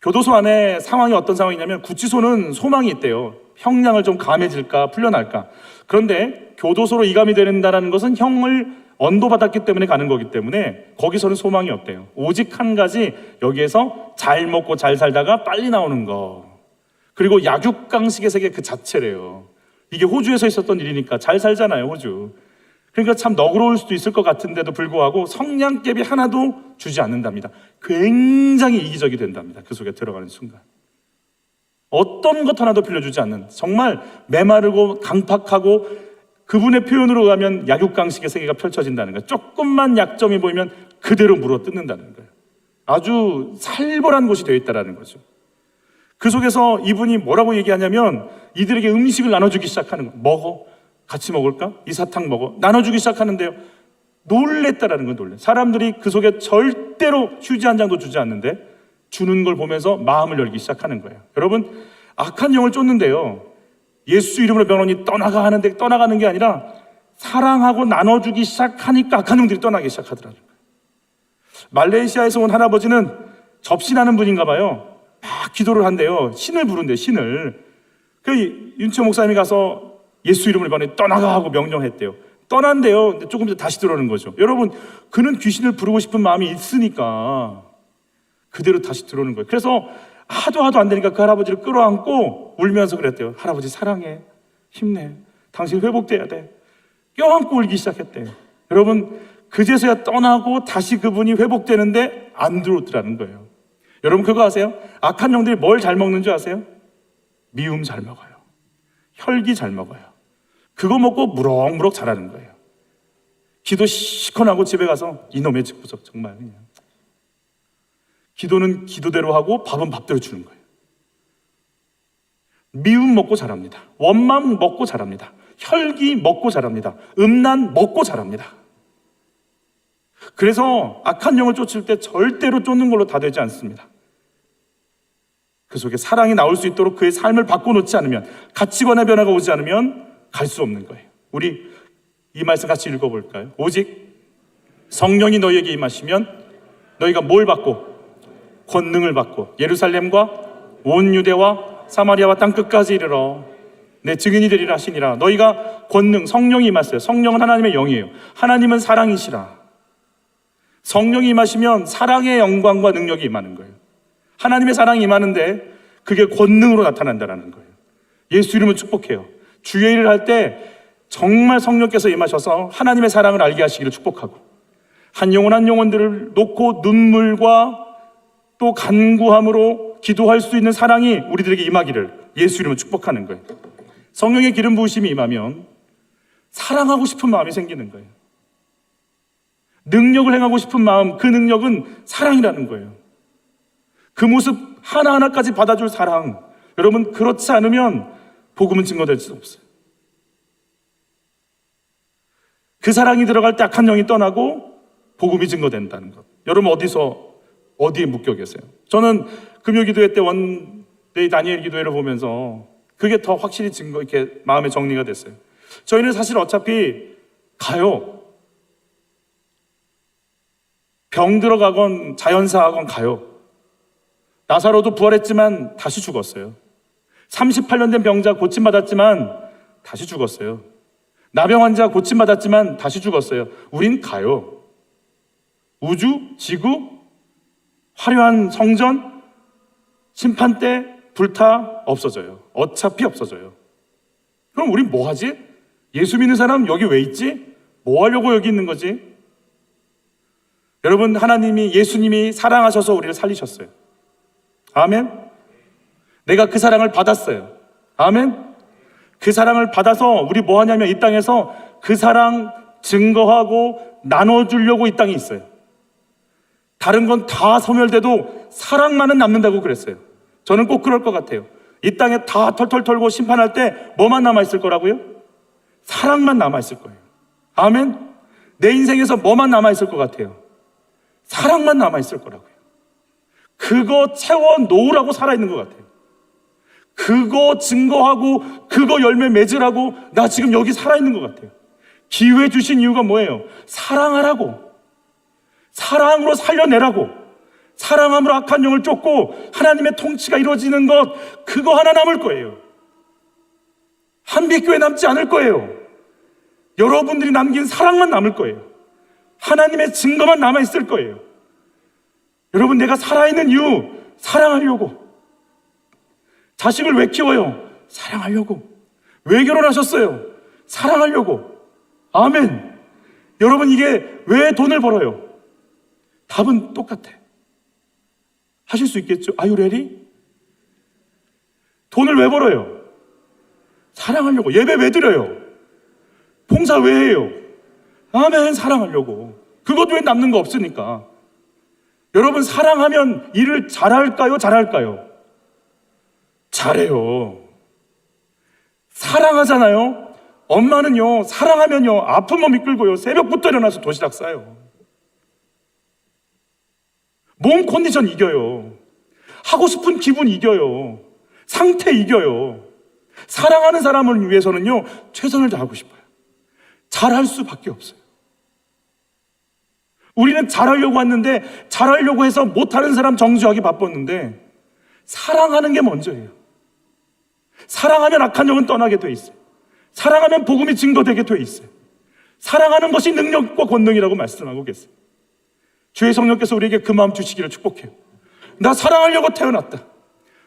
교도소 안에 상황이 어떤 상황이냐면, 구치소는 소망이 있대요. 형량을 좀 감해질까, 풀려날까. 그런데 교도소로 이감이 된다는 것은 형을 언도받았기 때문에 가는 거기 때문에 거기서는 소망이 없대요. 오직 한 가지, 여기에서 잘 먹고 잘 살다가 빨리 나오는 거. 그리고 약육강식의 세계 그 자체래요. 이게 호주에서 있었던 일이니까 잘 살잖아요, 호주. 그러니까 참 너그러울 수도 있을 것 같은데도 불구하고 성냥개비 하나도 주지 않는답니다. 굉장히 이기적이 된답니다. 그 속에 들어가는 순간. 어떤 것 하나도 빌려주지 않는, 정말 메마르고 강팍하고, 그분의 표현으로 가면 약육강식의 세계가 펼쳐진다는 거예요. 조금만 약점이 보이면 그대로 물어뜯는다는 거예요. 아주 살벌한 곳이 되어 있다는 거죠. 그 속에서 이분이 뭐라고 얘기하냐면, 이들에게 음식을 나눠주기 시작하는 거예요. 먹어? 같이 먹을까? 이 사탕 먹어? 나눠주기 시작하는데요, 놀랬다라는 건 놀래. 사람들이 그 속에 절대로 휴지 한 장도 주지 않는데 주는 걸 보면서 마음을 열기 시작하는 거예요. 여러분, 악한 영을 쫓는데요, 예수 이름으로 변호인이 떠나가 하는데 떠나가는 게 아니라 사랑하고 나눠주기 시작하니까 악한 영들이 떠나기 시작하더라고요. 말레이시아에서 온 할아버지는 접신하는 분인가 봐요. 막 기도를 한대요. 신을 부른대요, 신을. 그 윤치호 목사님이 가서 예수 이름으로 변호인이 떠나가 하고 명령했대요. 떠난대요. 근데 조금 더 다시 들어오는 거죠. 여러분, 그는 귀신을 부르고 싶은 마음이 있으니까 그대로 다시 들어오는 거예요. 그래서 하도 안 되니까 그 할아버지를 끌어안고 울면서 그랬대요. 할아버지 사랑해, 힘내, 당신 회복돼야 돼. 껴안고 울기 시작했대요. 여러분, 그제서야 떠나고 다시 그분이 회복되는데 안 들어오더라는 거예요. 여러분, 그거 아세요? 악한 영들이 뭘 잘 먹는 줄 아세요? 미움 잘 먹어요. 혈기 잘 먹어요. 그거 먹고 무럭무럭 자라는 거예요. 기도 시커나고 집에 가서 이놈의 집구석 정말 그냥. 기도는 기도대로 하고 밥은 밥대로 주는 거예요. 미움 먹고 자랍니다. 원망 먹고 자랍니다. 혈기 먹고 자랍니다. 음란 먹고 자랍니다. 그래서 악한 영을 쫓을 때 절대로 쫓는 걸로 다 되지 않습니다. 그 속에 사랑이 나올 수 있도록 그의 삶을 바꿔놓지 않으면, 가치관의 변화가 오지 않으면 갈 수 없는 거예요. 우리 이 말씀 같이 읽어볼까요? 오직 성령이 너희에게 임하시면 너희가 뭘 받고? 권능을 받고 예루살렘과 온 유대와 사마리아와 땅끝까지 이르러 내 증인이 되리라 하시니라. 너희가 권능, 성령이 임하세요. 성령은 하나님의 영이에요. 하나님은 사랑이시라. 성령이 임하시면 사랑의 영광과 능력이 임하는 거예요. 하나님의 사랑이 임하는데 그게 권능으로 나타난다는 거예요. 예수 이름을 축복해요. 주의 일을 할 때 정말 성령께서 임하셔서 하나님의 사랑을 알게 하시기를 축복하고, 한 영혼 한 영혼들을 놓고 눈물과 또 간구함으로 기도할 수 있는 사랑이 우리들에게 임하기를 예수 이름으로 축복하는 거예요. 성령의 기름 부으심이 임하면 사랑하고 싶은 마음이 생기는 거예요. 능력을 행하고 싶은 마음, 그 능력은 사랑이라는 거예요. 그 모습 하나하나까지 받아줄 사랑. 여러분, 그렇지 않으면 복음은 증거될 수 없어요. 그 사랑이 들어갈 때 악한 영이 떠나고 복음이 증거된다는 것. 여러분, 어디에 묶여 계세요? 저는 금요기도회 때 원데이 다니엘 기도회를 보면서 그게 더 확실히 이렇게 마음에 정리가 됐어요. 저희는 사실 어차피 가요. 병 들어가건 자연사하건 가요. 나사로도 부활했지만 다시 죽었어요. 38년 된 병자 고침받았지만 다시 죽었어요. 나병 환자 고침받았지만 다시 죽었어요. 우린 가요. 우주, 지구, 화려한 성전, 심판 때 불타 없어져요. 어차피 없어져요. 그럼 우린 뭐 하지? 예수 믿는 사람 여기 왜 있지? 뭐 하려고 여기 있는 거지? 여러분, 예수님이 사랑하셔서 우리를 살리셨어요. 아멘. 내가 그 사랑을 받았어요. 아멘. 그 사랑을 받아서 우리 뭐 하냐면 이 땅에서 그 사랑 증거하고 나눠주려고 이 땅에 있어요. 다른 건 다 소멸돼도 사랑만은 남는다고 그랬어요. 저는 꼭 그럴 것 같아요. 이 땅에 다 털털 털고 심판할 때 뭐만 남아있을 거라고요? 사랑만 남아있을 거예요. 아멘. 내 인생에서 뭐만 남아있을 것 같아요? 사랑만 남아있을 거라고요. 그거 채워 놓으라고 살아있는 것 같아요. 그거 증거하고 그거 열매 맺으라고 나 지금 여기 살아있는 것 같아요. 기회 주신 이유가 뭐예요? 사랑하라고, 사랑으로 살려내라고, 사랑함으로 악한 영을 쫓고 하나님의 통치가 이루어지는 것, 그거 하나 남을 거예요. 한빛교회 남지 않을 거예요. 여러분들이 남긴 사랑만 남을 거예요. 하나님의 증거만 남아있을 거예요. 여러분, 내가 살아있는 이유, 사랑하려고. 자식을 왜 키워요? 사랑하려고. 왜 결혼하셨어요? 사랑하려고. 아멘. 여러분, 이게 왜 돈을 벌어요? 답은 똑같아. 하실 수 있겠죠? Are you ready? 돈을 왜 벌어요? 사랑하려고. 예배 왜 드려요? 봉사 왜 해요? 아멘. 사랑하려고. 그것 외에 남는 거 없으니까. 여러분, 사랑하면 일을 잘할까요? 잘할까요? 잘해요. 사랑하잖아요. 엄마는요, 사랑하면요, 아픈 몸 이끌고요, 새벽부터 일어나서 도시락 싸요. 몸 컨디션 이겨요. 하고 싶은 기분 이겨요. 상태 이겨요. 사랑하는 사람을 위해서는요, 최선을 다하고 싶어요. 잘할 수밖에 없어요. 우리는 잘하려고 왔는데, 잘하려고 해서 못하는 사람 정죄하기 바빴는데, 사랑하는 게 먼저예요. 사랑하면 악한 영은 떠나게 돼 있어요. 사랑하면 복음이 증거되게 돼 있어요. 사랑하는 것이 능력과 권능이라고 말씀하고 계세요. 주의 성령께서 우리에게 그 마음 주시기를 축복해요. 나 사랑하려고 태어났다.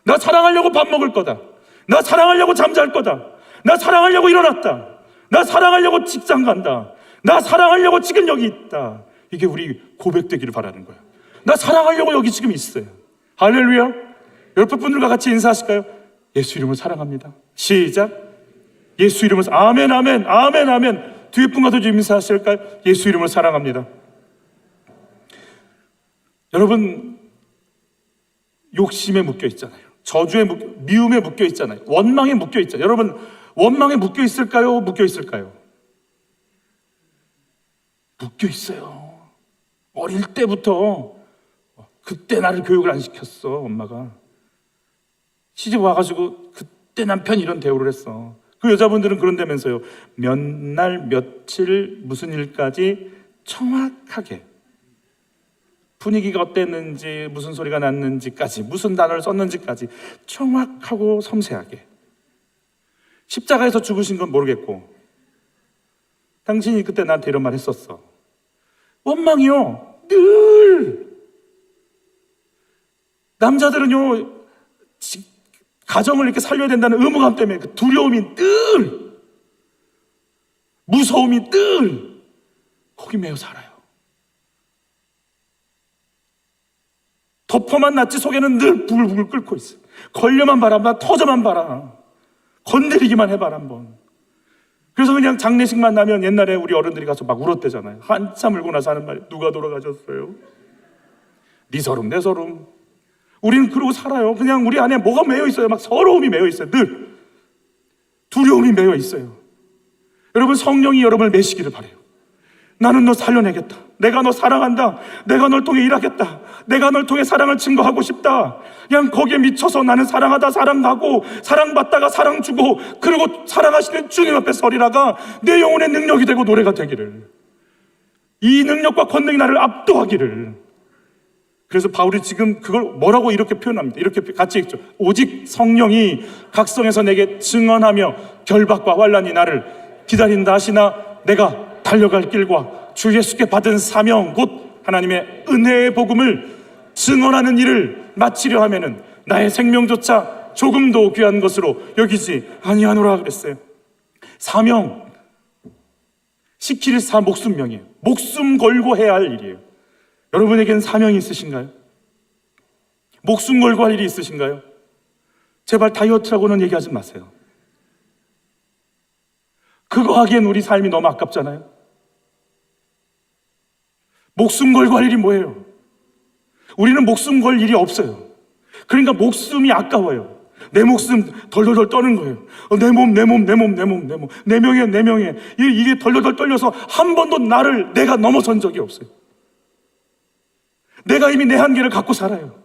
나 사랑하려고 밥 먹을 거다. 나 사랑하려고 잠잘 거다. 나 사랑하려고 일어났다. 나 사랑하려고 직장 간다. 나 사랑하려고 지금 여기 있다. 이게 우리 고백되기를 바라는 거예요. 나 사랑하려고 여기 지금 있어요. 할렐루야. 옆에 분들과 같이 인사하실까요? 예수 이름을 사랑합니다. 시작. 예수 이름을, 아멘, 아멘, 아멘, 아멘. 뒤에 분과도 좀 인사하실까요? 예수 이름을 사랑합니다. 여러분, 욕심에 묶여 있잖아요. 저주에 미움에 묶여 있잖아요. 원망에 묶여 있잖아요. 여러분, 원망에 묶여 있을까요? 묶여 있을까요? 묶여 있어요. 어릴 때부터 그때 나를 교육을 안 시켰어, 엄마가. 시집 와가지고 그때 남편 이런 대우를 했어. 그 여자분들은 그런다면서요. 몇 날 며칠 무슨 일까지 정확하게 분위기가 어땠는지, 무슨 소리가 났는지까지, 무슨 단어를 썼는지까지 정확하고 섬세하게. 십자가에서 죽으신 건 모르겠고, 당신이 그때 나한테 이런 말 했었어. 원망이요, 늘. 남자들은요, 가정을 이렇게 살려야 된다는 의무감 때문에 그 두려움이 늘, 무서움이 늘 거기 매여 살아요. 덮어만 놨지 속에는 늘 부글부글 끓고 있어요. 걸려만 봐라, 터져만 봐라, 건드리기만 해봐라 한번. 그래서 그냥 장례식만 나면 옛날에 우리 어른들이 가서 막 울었대잖아요. 한참 울고 나서 하는 말이, 누가 돌아가셨어요? 네 서름 내 서름. 우리는 그러고 살아요. 그냥 우리 안에 뭐가 매여 있어요. 막 서러움이 매여 있어요. 늘 두려움이 매여 있어요. 여러분, 성령이 여러분을 매시기를 바라요. 나는 너 살려내겠다. 내가 너 사랑한다. 내가 널 통해 일하겠다. 내가 널 통해 사랑을 증거하고 싶다. 그냥 거기에 미쳐서 나는 사랑하다 사랑하고, 사랑받다가 사랑 주고, 그리고 사랑하시는 주님 앞에 서리라가 내 영혼의 능력이 되고 노래가 되기를, 이 능력과 권능이 나를 압도하기를. 그래서 바울이 지금 그걸 뭐라고 이렇게 표현합니다. 이렇게 같이 읽죠. 오직 성령이 각성해서 내게 증언하며 결박과 환난이 나를 기다린다 하시나 내가 달려갈 길과 주 예수께 받은 사명 곧 하나님의 은혜의 복음을 증언하는 일을 마치려 하면은 나의 생명조차 조금도 귀한 것으로 여기지 아니하노라 그랬어요. 사명, 시킬 목숨 명이에요. 목숨 걸고 해야 할 일이에요. 여러분에게는 사명이 있으신가요? 목숨 걸고 할 일이 있으신가요? 제발 다이어트라고는 얘기하지 마세요. 그거 하기엔 우리 삶이 너무 아깝잖아요. 목숨 걸고 할 일이 뭐예요? 우리는 목숨 걸 일이 없어요. 그러니까 목숨이 아까워요. 내 목숨 덜덜덜 떠는 거예요. 내 몸, 내 명예. 이게 덜덜덜 떨려서 한 번도 내가 넘어선 적이 없어요. 내가 이미 내 한계를 갖고 살아요.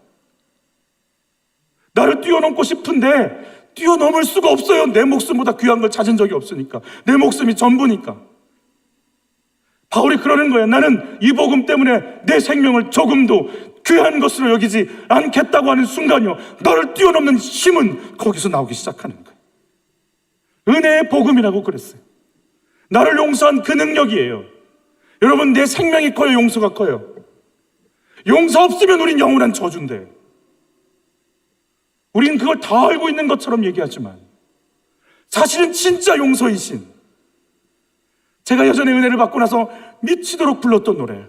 나를 뛰어넘고 싶은데 뛰어넘을 수가 없어요. 내 목숨보다 귀한 걸 찾은 적이 없으니까. 내 목숨이 전부니까. 바울이 그러는 거예요. 나는 이 복음 때문에 내 생명을 조금도 귀한 것으로 여기지 않겠다고 하는 순간이요, 너를 뛰어넘는 힘은 거기서 나오기 시작하는 거예요. 은혜의 복음이라고 그랬어요. 나를 용서한 그 능력이에요. 여러분, 내 생명이 커요, 용서가 커요? 용서 없으면 우린 영원한 저주인데, 우린 그걸 다 알고 있는 것처럼 얘기하지만 사실은 진짜 용서이신, 제가 예전에 은혜를 받고 나서 미치도록 불렀던 노래,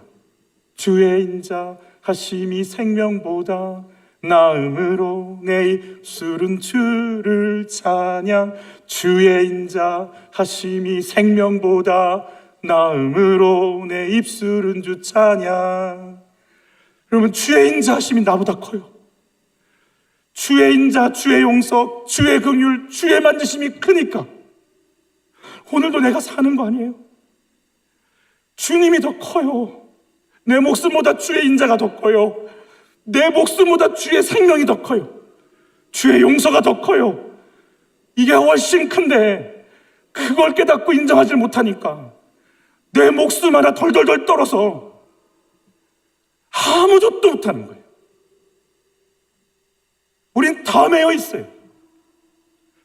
주의 인자 하심이 생명보다 나음으로 내 입술은 주를 찬양. 주의 인자 하심이 생명보다 나음으로 내 입술은 주 찬양. 여러분, 주의 인자 하심이 나보다 커요. 주의 인자, 주의 용서, 주의 긍휼, 주의 만지심이 크니까 오늘도 내가 사는 거 아니에요? 주님이 더 커요. 내 목숨보다 주의 인자가 더 커요. 내 목숨보다 주의 생명이 더 커요. 주의 용서가 더 커요. 이게 훨씬 큰데 그걸 깨닫고 인정하지 못하니까 내 목숨 하나 덜덜덜 떨어서 아무 것도 못하는 거예요. 우린 다 매여 있어요.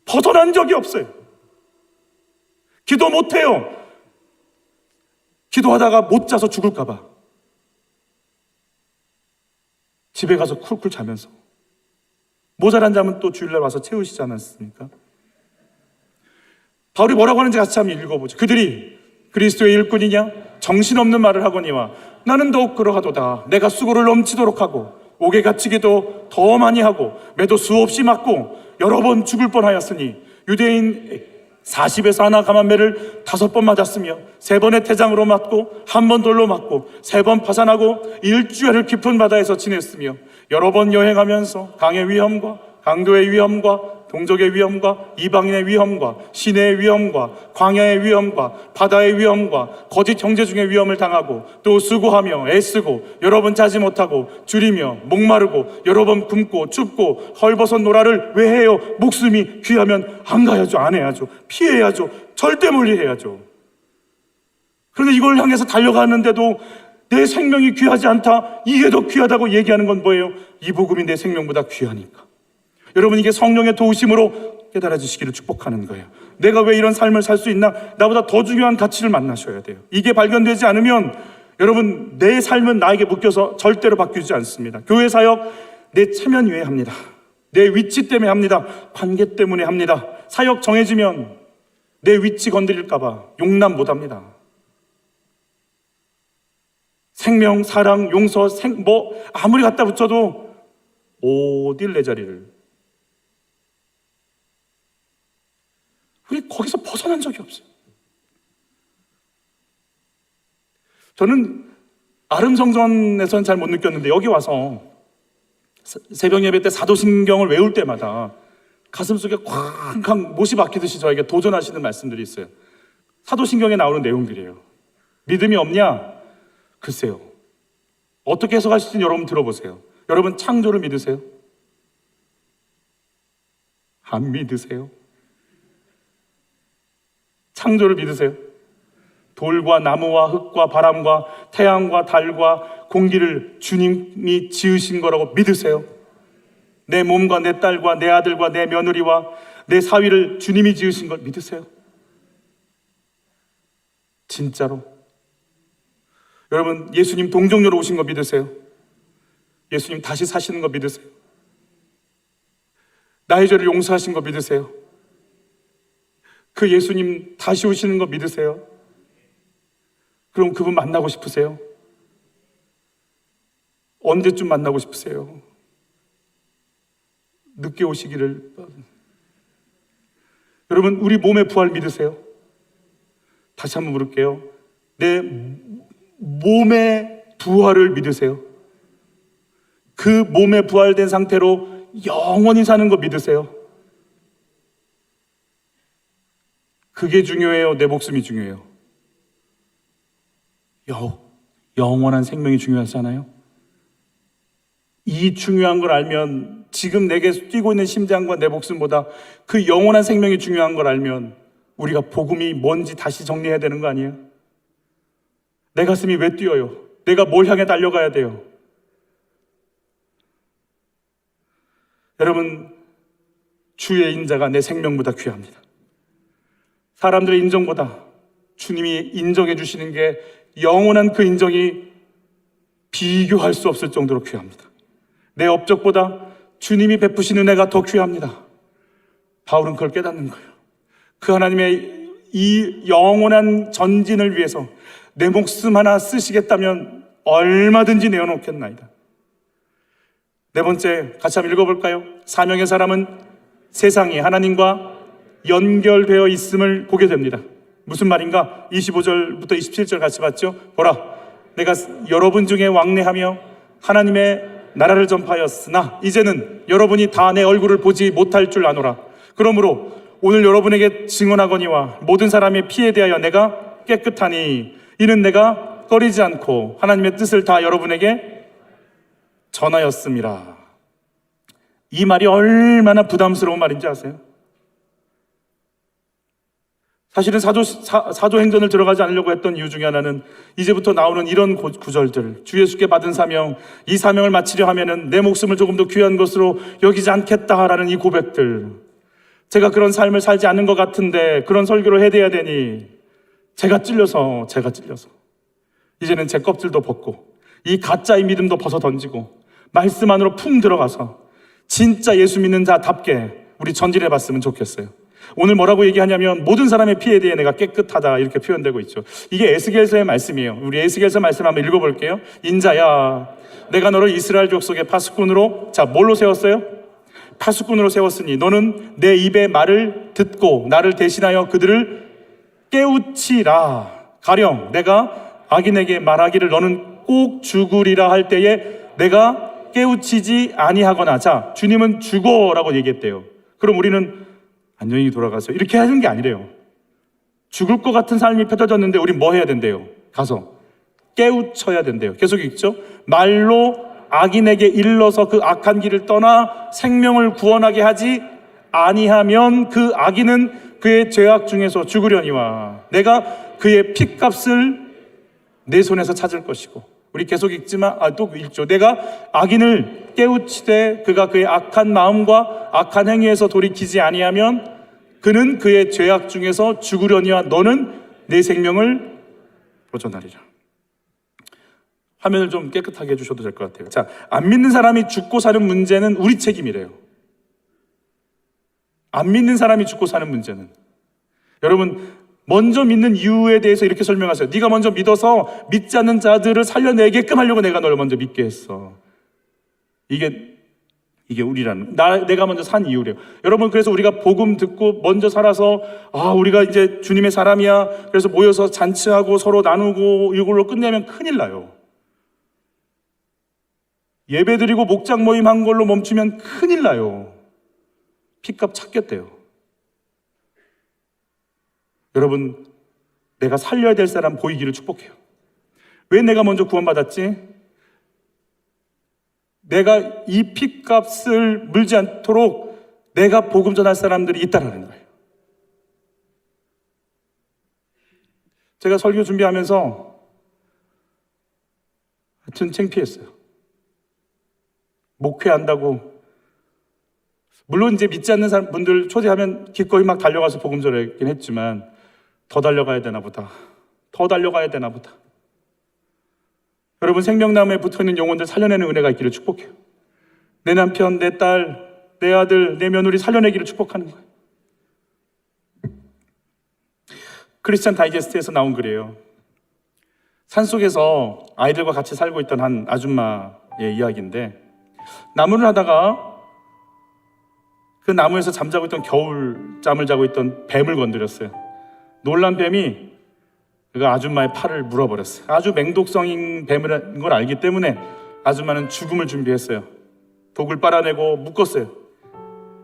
벗어난 적이 없어요. 기도 못해요. 기도하다가 못 자서 죽을까 봐 집에 가서 쿨쿨 자면서, 모자란 잠은 또 주일날 와서 채우시지 않았습니까? 바울이 뭐라고 하는지 같이 한번 읽어보죠. 그들이 그리스도의 일꾼이냐? 정신없는 말을 하거니와 나는 더욱 그러하도다. 내가 수고를 넘치도록 하고 옥에 갇히기도 더 많이 하고 매도 수없이 맞고 여러 번 죽을 뻔하였으니 유대인 40에서 하나 감한매를 5번 맞았으며 3번의 태장으로 맞고 1번 돌로 맞고 3번 파산하고 1주일을 깊은 바다에서 지냈으며 여러 번 여행하면서 강의 위험과 강도의 위험과 동족의 위험과 이방인의 위험과 시내의 위험과 광야의 위험과 바다의 위험과 거짓 형제 중의 위험을 당하고 또 수고하며 애쓰고 여러 번 자지 못하고 줄이며 목마르고 여러 번 굶고 춥고 헐벗은 노라를 왜 해요? 목숨이 귀하면 안 가야죠, 안 해야죠, 피해야죠, 절대 멀리해야죠. 그런데 이걸 향해서 달려가는데도 내 생명이 귀하지 않다, 이게 더 귀하다고 얘기하는 건 뭐예요? 이 복음이 내 생명보다 귀하니까. 여러분, 이게 성령의 도우심으로 깨달아지시기를 축복하는 거예요. 내가 왜 이런 삶을 살 수 있나? 나보다 더 중요한 가치를 만나셔야 돼요. 이게 발견되지 않으면 여러분, 내 삶은 나에게 묶여서 절대로 바뀌지 않습니다. 교회 사역 내 체면 위에 합니다. 내 위치 때문에 합니다. 관계 때문에 합니다. 사역 정해지면 내 위치 건드릴까 봐 용납 못합니다. 생명, 사랑, 용서, 아무리 갖다 붙여도 어딜 내 자리를, 우리 거기서 벗어난 적이 없어요. 저는 아름성전에서는 잘 못 느꼈는데 여기 와서 새벽 예배 때 사도신경을 외울 때마다 가슴속에 쾅쾅 못이 박히듯이 저에게 도전하시는 말씀들이 있어요. 사도신경에 나오는 내용들이에요. 믿음이 없냐? 글쎄요. 어떻게 해석하실지 여러분 들어보세요. 여러분, 창조를 믿으세요? 안 믿으세요? 창조를 믿으세요? 돌과 나무와 흙과 바람과 태양과 달과 공기를 주님이 지으신 거라고 믿으세요? 내 몸과 내 딸과 내 아들과 내 며느리와 내 사위를 주님이 지으신 걸 믿으세요? 진짜로? 여러분, 예수님 동정녀로 오신 거 믿으세요? 예수님 다시 사시는 거 믿으세요? 나의 죄를 용서하신 거 믿으세요? 그 예수님 다시 오시는 거 믿으세요? 그럼 그분 만나고 싶으세요? 언제쯤 만나고 싶으세요? 늦게 오시기를. 여러분, 우리 몸의 부활 믿으세요? 다시 한번 물을게요. 내 몸의 부활을 믿으세요? 그 몸의 부활된 상태로 영원히 사는 거 믿으세요? 그게 중요해요? 내 목숨이 중요해요? 영원한 생명이 중요하잖아요? 이 중요한 걸 알면, 지금 내게 뛰고 있는 심장과 내 목숨보다 그 영원한 생명이 중요한 걸 알면 우리가 복음이 뭔지 다시 정리해야 되는 거 아니에요? 내 가슴이 왜 뛰어요? 내가 뭘 향해 달려가야 돼요? 여러분, 주의 인자가 내 생명보다 귀합니다. 사람들의 인정보다 주님이 인정해 주시는 게, 영원한 그 인정이 비교할 수 없을 정도로 귀합니다. 내 업적보다 주님이 베푸신 은혜가 더 귀합니다. 바울은 그걸 깨닫는 거예요. 그 하나님의 이 영원한 전진을 위해서 내 목숨 하나 쓰시겠다면 얼마든지 내어놓겠나이다. 네 번째, 같이 한번 읽어볼까요? 사명의 사람은 세상이 하나님과 연결되어 있음을 보게 됩니다. 무슨 말인가? 25절부터 27절 같이 봤죠? 보라, 내가 여러분 중에 왕래하며 하나님의 나라를 전파하였으나 이제는 여러분이 다 내 얼굴을 보지 못할 줄 아노라. 그러므로 오늘 여러분에게 증언하거니와 모든 사람의 피에 대하여 내가 깨끗하니 이는 내가 꺼리지 않고 하나님의 뜻을 다 여러분에게 전하였습니다. 이 말이 얼마나 부담스러운 말인지 아세요? 사실은 사도행전을 들어가지 않으려고 했던 이유 중에 하나는 이제부터 나오는 이런 구절들, 주 예수께 받은 사명, 이 사명을 마치려 하면은 내 목숨을 조금 더 귀한 것으로 여기지 않겠다라는 이 고백들, 제가 그런 삶을 살지 않는 것 같은데 그런 설교를 해야 되니 제가 찔려서 이제는 제 껍질도 벗고 이 가짜의 믿음도 벗어 던지고 말씀 안으로 풍 들어가서 진짜 예수 믿는 자답게 우리 전진해 봤으면 좋겠어요. 오늘 뭐라고 얘기하냐면 모든 사람의 피에 대해 내가 깨끗하다 이렇게 표현되고 있죠. 이게 에스겔서의 말씀이에요. 우리 에스겔서 말씀 한번 읽어볼게요. 인자야, 내가 너를 이스라엘 족속의 파수꾼으로, 자, 뭘로 세웠어요? 파수꾼으로 세웠으니 너는 내 입의 말을 듣고 나를 대신하여 그들을 깨우치라. 가령 내가 악인에게 말하기를 너는 꼭 죽으리라 할 때에 내가 깨우치지 아니하거나. 자, 주님은 죽어라고 얘기했대요. 그럼 우리는 안녕히 돌아가세요 이렇게 하는 게 아니래요. 죽을 것 같은 삶이 펼쳐졌는데 우리 뭐 해야 된대요? 가서 깨우쳐야 된대요. 계속 읽죠. 말로 악인에게 일러서 그 악한 길을 떠나 생명을 구원하게 하지 아니하면 그 악인은 그의 죄악 중에서 죽으려니와 내가 그의 핏값을 내 손에서 찾을 것이고. 우리 계속 읽지만 또 읽죠. 내가 악인을 깨우치되 그가 그의 악한 마음과 악한 행위에서 돌이키지 아니하면 그는 그의 죄악 중에서 죽으려니와 너는 내 생명을 보존하리라. 화면을 좀 깨끗하게 해주셔도 될 것 같아요. 자, 안 믿는 사람이 죽고 사는 문제는 우리 책임이래요. 안 믿는 사람이 죽고 사는 문제는, 여러분, 먼저 믿는 이유에 대해서 이렇게 설명하세요. 네가 먼저 믿어서 믿지 않는 자들을 살려내게끔 하려고 내가 너를 먼저 믿게 했어. 이게 우리라는, 내가 먼저 산 이유래요. 여러분, 그래서 우리가 복음 듣고 먼저 살아서 우리가 이제 주님의 사람이야, 그래서 모여서 잔치하고 서로 나누고 이걸로 끝내면 큰일 나요. 예배드리고 목장 모임 한 걸로 멈추면 큰일 나요. 핏값 찾겠대요. 여러분, 내가 살려야 될 사람 보이기를 축복해요. 왜 내가 먼저 구원받았지? 내가 이 핏값을 물지 않도록 내가 복음 전할 사람들이 있다라는 거예요. 제가 설교 준비하면서 하여튼 창피했어요. 목회한다고, 물론 이제 믿지 않는 분들 초대하면 기꺼이 막 달려가서 복음 전하긴 했지만 더 달려가야 되나 보다. 여러분, 생명나무에 붙어있는 영혼들 살려내는 은혜가 있기를 축복해요. 내 남편, 내 딸, 내 아들, 내 며느리 살려내기를 축복하는 거예요. 크리스찬 다이제스트에서 나온 글이에요. 산속에서 아이들과 같이 살고 있던 한 아줌마의 이야기인데, 나무를 하다가 그 나무에서 잠자고 있던 겨울잠을 자고 있던 뱀을 건드렸어요. 놀란 뱀이 그 아줌마의 팔을 물어버렸어요. 아주 맹독성인 뱀이라는 걸 알기 때문에 아줌마는 죽음을 준비했어요. 독을 빨아내고 묶었어요.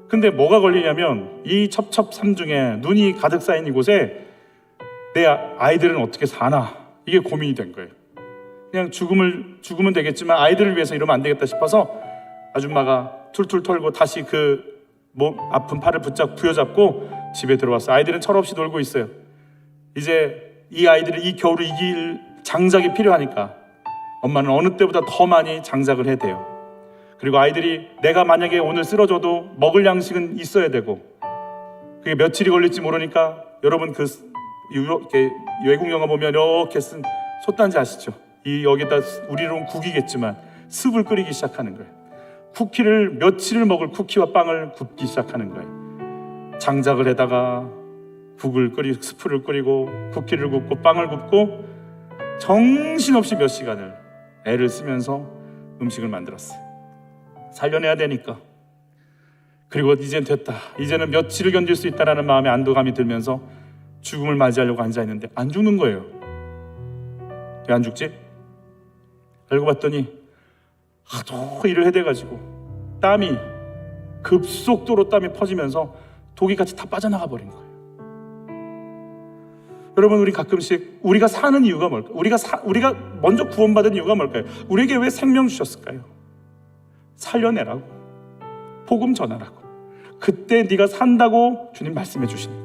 근데 뭐가 걸리냐면 이 첩첩산중에 눈이 가득 쌓인 이곳에 내 아이들은 어떻게 사나, 이게 고민이 된 거예요. 그냥 죽으면 되겠지만 아이들을 위해서 이러면 안 되겠다 싶어서 아줌마가 툴툴 털고 다시 그 아픈 팔을 부여잡고 집에 들어왔어요. 아이들은 철없이 놀고 있어요. 이제 이 아이들이 이 겨울을 이길 장작이 필요하니까 엄마는 어느 때보다 더 많이 장작을 해야 돼요. 그리고 아이들이 내가 만약에 오늘 쓰러져도 먹을 양식은 있어야 되고, 그게 며칠이 걸릴지 모르니까, 여러분 그 외국 영화 보면 이렇게 쓴 솥단지 아시죠? 여기다 우리로는 국이겠지만 습을 끓이기 시작하는 거예요. 쿠키를 며칠을 먹을 쿠키와 빵을 굽기 시작하는 거예요. 장작을 해다가 국을 끓이고 스프를 끓이고 쿠키를 굽고 빵을 굽고 정신없이 몇 시간을 애를 쓰면서 음식을 만들었어요. 살려내야 되니까. 그리고 이젠 됐다, 이제는 며칠을 견딜 수 있다라는 마음에 안도감이 들면서 죽음을 맞이하려고 앉아있는데 안 죽는 거예요. 왜 안 죽지? 알고 봤더니 하도 일을 해대가지고 급속도로 땀이 퍼지면서 독이 같이 다 빠져나가 버린 거예요. 여러분, 우리 가끔씩 우리가 사는 이유가 뭘까요? 우리가 먼저 구원받은 이유가 뭘까요? 우리에게 왜 생명 주셨을까요? 살려내라고, 복음 전하라고. 그때 네가 산다고 주님 말씀해 주시니까.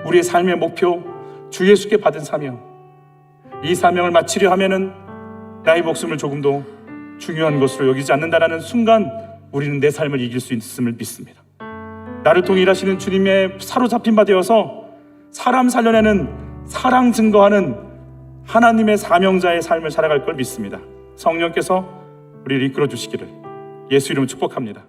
우리의 삶의 목표, 주 예수께 받은 사명, 이 사명을 마치려 하면은 나의 목숨을 조금도 중요한 것으로 여기지 않는다라는 순간 우리는 내 삶을 이길 수 있음을 믿습니다. 나를 통해 일하시는 주님의 사로잡힌 바 되어서 사람 살려내는, 사랑 증거하는 하나님의 사명자의 삶을 살아갈 걸 믿습니다. 성령께서 우리를 이끌어 주시기를 예수 이름으로 축복합니다.